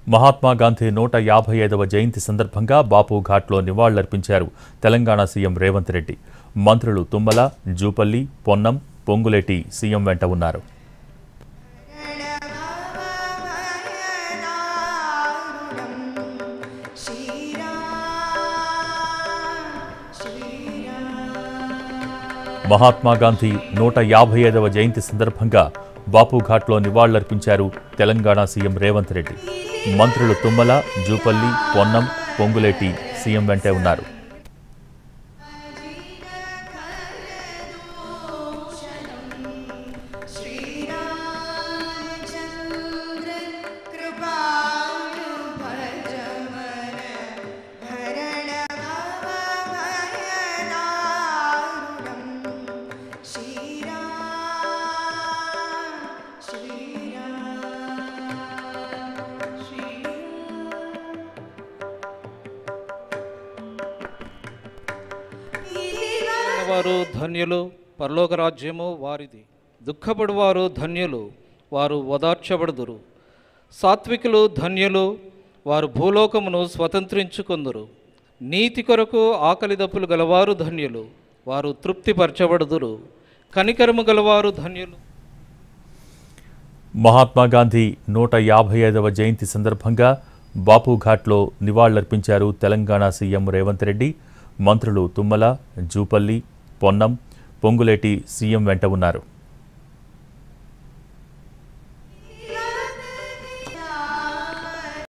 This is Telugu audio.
మహాత్మా గాంధీ 155వ జయంతి సందర్భంగా బాపు ఘాట్లో నివాళులర్పించారు తెలంగాణ సీఎం రేవంత్ రెడ్డి. మంత్రులు తుమ్మల, జూపల్లి, పొన్నం, పొంగులేటి సీఎం వెంట ఉన్నారు. మహాత్మా గాంధీ 155వ జయంతి సందర్భంగా బాపు ఘాట్లో నివాళులర్పించారు తెలంగాణ సీఎం రేవంత్ రెడ్డి. మంత్రులు తుమ్మల, జూపల్లి, పొన్నం, పొంగులేటి సీఎం వెంటే ఉన్నారు. వారు ధన్యులు, పరలోక రాజ్యము వారిది. దుఃఖపడువారు ధన్యులు, వారు ఓదార్చబడుదురు. సాత్వికులు ధన్యులు, వారు భూలోకమును స్వతంత్రించుకొందురు. నీతి కొరకు ఆకలి దప్పులు గలవారు ధన్యులు, వారు తృప్తిపరచబడుదురు. కనికరము గలవారు ధన్యులు. మహాత్మా గాంధీ 155వ జయంతి సందర్భంగా బాపు ఘాట్లో నివాళులర్పించారు తెలంగాణ సీఎం రేవంత్ రెడ్డి. మంత్రులు తుమ్మల, జూపల్లి, పొన్నం, పొంగులేటి సీఎం వెంట ఉన్నారు.